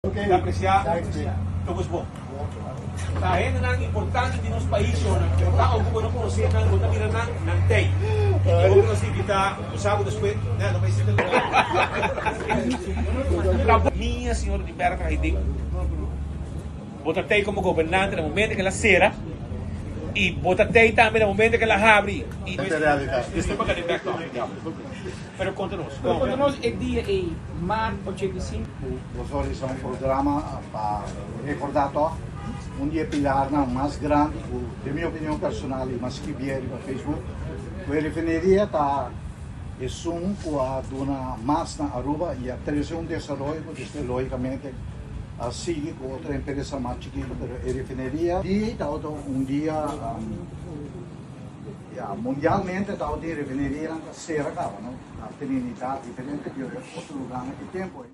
Okay. Apreciar, tungos mo. Dahil na ang importante din sa país yun, ang tao ko na po siya ng utamira ng tay. Hindi ko kasi kita, usabo na sweat, na may sila. Minha senhora de Berta Hidik, botatei como governante no momento que ela será, e botatei também no momento que ela abre. E isso é para candidato. Pero conta-nos. Conta-nos é dia em março 85. Nós é um programa para recordar um dia pilar mais grande, de minha opinião personal, mas que vier para Facebook. A refineria está é com a dona mais na Aruba e a trazer um desenvolvimento, logicamente, a seguir com outra empresa mais chiquita, a refineria. E está um dia mundialmente está a refineria na Serra Cava, não? A Trinidade diferente de outro lugar naquele tempo.